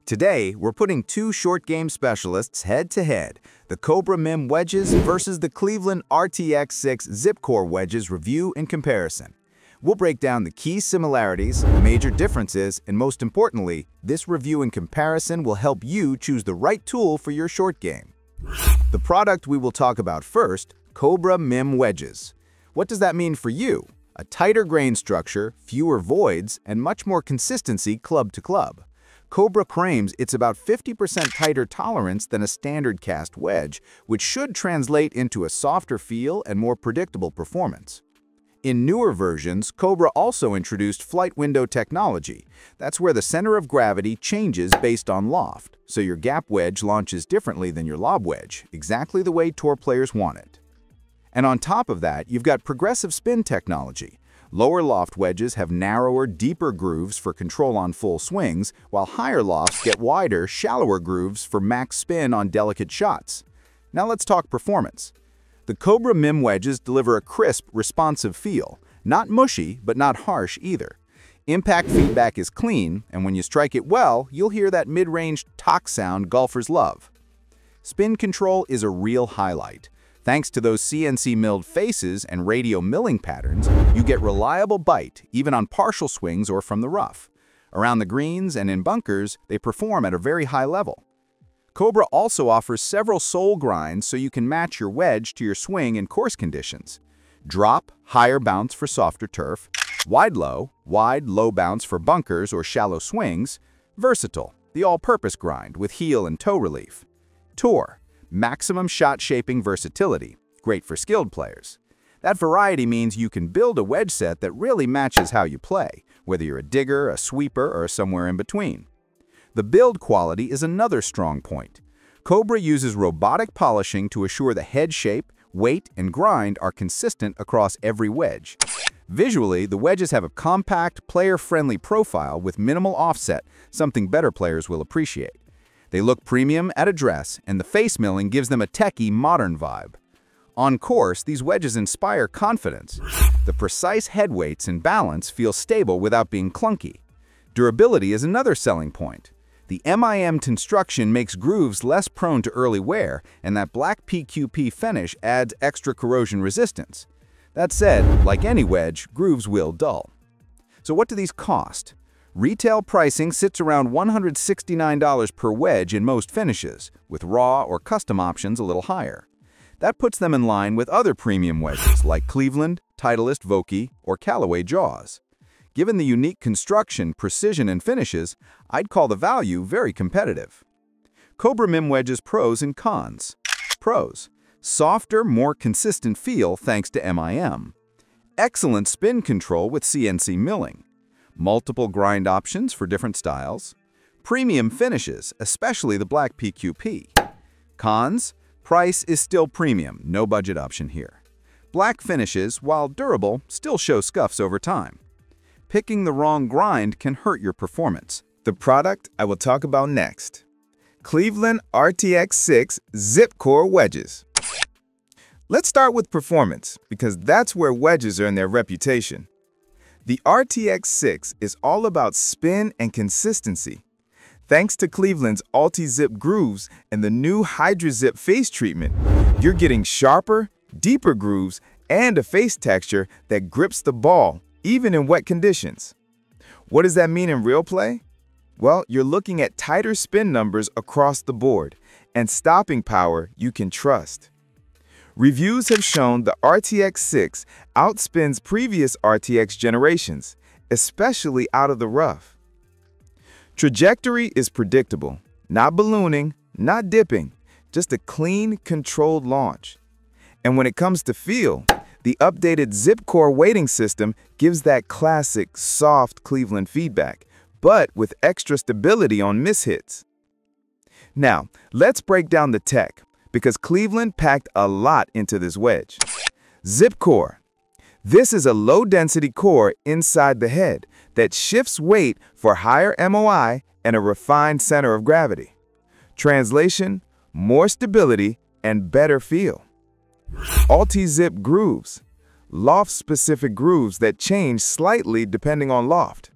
Today, we're putting two short game specialists head-to-head, the COBRA MIM Wedges versus the Cleveland RTX 6 ZipCore Wedges review and comparison. We'll break down the key similarities, major differences, and most importantly, this review and comparison will help you choose the right tool for your short game. The product we will talk about first, COBRA MIM Wedges. What does that mean for you? A tighter grain structure, fewer voids, and much more consistency club to club. COBRA claims it's about 50% tighter tolerance than a standard cast wedge, which should translate into a softer feel and more predictable performance. In newer versions, COBRA also introduced flight window technology. That's where the center of gravity changes based on loft, so your gap wedge launches differently than your lob wedge, exactly the way tour players want it. And on top of that, you've got progressive spin technology. Lower loft wedges have narrower, deeper grooves for control on full swings, while higher lofts get wider, shallower grooves for max spin on delicate shots. Now let's talk performance. The COBRA MIM Wedges deliver a crisp, responsive feel. Not mushy, but not harsh either. Impact feedback is clean, and when you strike it well, you'll hear that mid-range "tock" sound golfers love. Spin control is a real highlight. Thanks to those CNC milled faces and radio milling patterns, you get reliable bite even on partial swings or from the rough. Around the greens and in bunkers, they perform at a very high level. COBRA also offers several sole grinds so you can match your wedge to your swing and course conditions. Drop, higher bounce for softer turf. Wide-low bounce for bunkers or shallow swings. Versatile, the all-purpose grind with heel and toe relief. Tour, maximum shot shaping versatility, great for skilled players. That variety means you can build a wedge set that really matches how you play, whether you're a digger, a sweeper, or somewhere in between. The build quality is another strong point. COBRA uses robotic polishing to assure the head shape, weight, and grind are consistent across every wedge. Visually, the wedges have a compact, player-friendly profile with minimal offset, something better players will appreciate. They look premium at address, and the face milling gives them a techie, modern vibe. On course, these wedges inspire confidence. The precise head weights and balance feel stable without being clunky. Durability is another selling point. The MIM construction makes grooves less prone to early wear, and that black PQP finish adds extra corrosion resistance. That said, like any wedge, grooves will dull. So what do these cost? Retail pricing sits around $169 per wedge in most finishes, with raw or custom options a little higher. That puts them in line with other premium wedges like Cleveland, Titleist Vokey, or Callaway Jaws. Given the unique construction, precision, and finishes, I'd call the value very competitive. COBRA MIM Wedges pros and cons. Pros: softer, more consistent feel thanks to MIM. Excellent spin control with CNC milling. Multiple grind options for different styles. Premium finishes, especially the black PQP. Cons: price is still premium, no budget option here. Black finishes, while durable, still show scuffs over time. Picking the wrong grind can hurt your performance. The product I will talk about next. Cleveland RTX 6 ZipCore Wedges. Let's start with performance, because that's where wedges earn their reputation. The RTX 6 is all about spin and consistency. Thanks to Cleveland's Ulti-Zip grooves and the new Hydra-Zip face treatment, you're getting sharper, deeper grooves and a face texture that grips the ball, even in wet conditions. What does that mean in real play? Well, you're looking at tighter spin numbers across the board and stopping power you can trust. Reviews have shown the RTX 6 outspins previous RTX generations, especially out of the rough. Trajectory is predictable, not ballooning, not dipping, just a clean, controlled launch. And when it comes to feel, the updated ZipCore weighting system gives that classic, soft Cleveland feedback, but with extra stability on mishits. Now, let's break down the tech, because Cleveland packed a lot into this wedge. ZipCore. This is a low-density core inside the head that shifts weight for higher MOI and a refined center of gravity. Translation: more stability and better feel. Ulti-Zip grooves. Loft-specific grooves that change slightly depending on loft.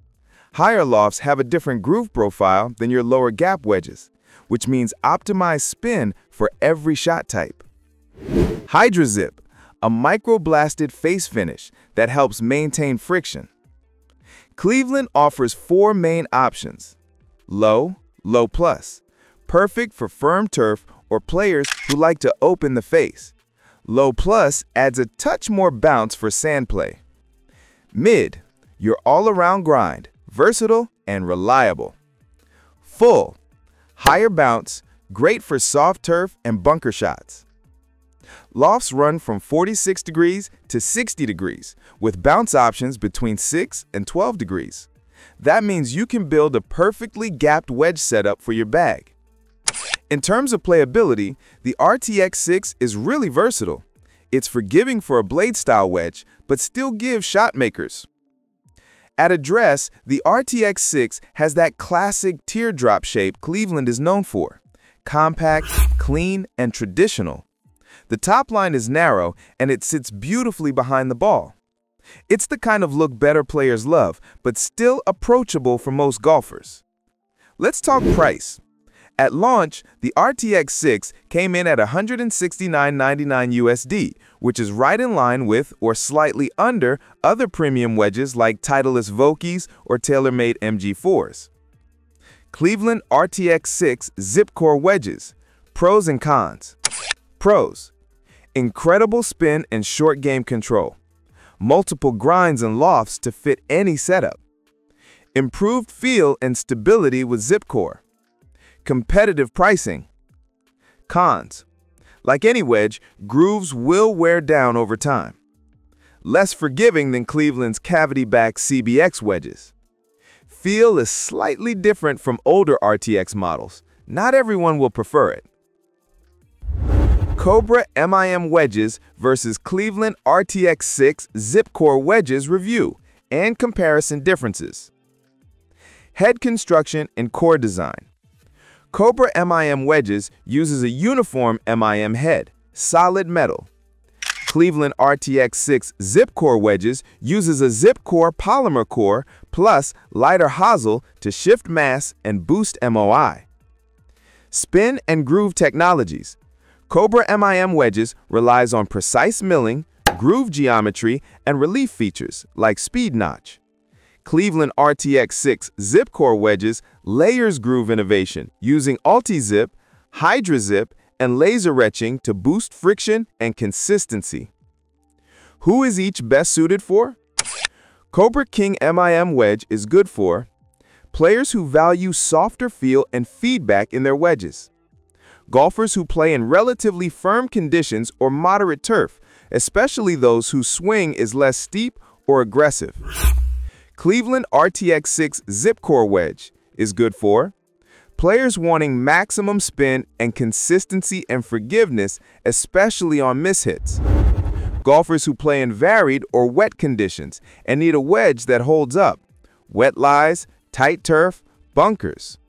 Higher lofts have a different groove profile than your lower gap wedges, which means optimized spin for every shot type. HydroZip, a microblasted face finish that helps maintain friction. Cleveland offers 4 main options: low, low plus, perfect for firm turf or players who like to open the face. Low plus adds a touch more bounce for sand play. Mid, your all-around grind, versatile and reliable. Full, higher bounce, great for soft turf and bunker shots. Lofts run from 46 degrees to 60 degrees, with bounce options between 6 and 12 degrees. That means you can build a perfectly gapped wedge setup for your bag. In terms of playability, the RTX 6 is really versatile. It's forgiving for a blade-style wedge, but still gives shot makers. At address, the RTX 6 has that classic teardrop shape Cleveland is known for. Compact, clean, and traditional. The top line is narrow, and it sits beautifully behind the ball. It's the kind of look better players love, but still approachable for most golfers. Let's talk price. At launch, the RTX 6 came in at $169.99 USD, which is right in line with or slightly under other premium wedges like Titleist Vokeys or TaylorMade MG4s. Cleveland RTX 6 ZipCore Wedges. Pros and cons. Pros: incredible spin and short game control. Multiple grinds and lofts to fit any setup. Improved feel and stability with ZipCore. Competitive pricing. Cons: like any wedge, grooves will wear down over time. Less forgiving than Cleveland's cavity-backed CBX wedges. Feel is slightly different from older RTX models. Not everyone will prefer it. COBRA MIM Wedges versus Cleveland RTX 6 ZipCore Wedges review and comparison differences. Head construction and core design. COBRA MIM Wedges uses a uniform MIM head, solid metal. Cleveland RTX 6 ZipCore Wedges uses a ZipCore polymer core plus lighter hosel to shift mass and boost MOI. Spin and groove technologies. COBRA MIM Wedges relies on precise milling, groove geometry, and relief features like speed notch. Cleveland RTX 6 ZipCore Wedges layers groove innovation using Ulti-Zip, HydroZip, and laser etching to boost friction and consistency. Who is each best suited for? COBRA King MIM Wedge is good for players who value softer feel and feedback in their wedges. Golfers who play in relatively firm conditions or moderate turf, especially those whose swing is less steep or aggressive. Cleveland RTX 6 ZipCore Wedge is good for players wanting maximum spin and consistency and forgiveness, especially on mishits. Golfers who play in varied or wet conditions and need a wedge that holds up. Wet lies, tight turf, bunkers.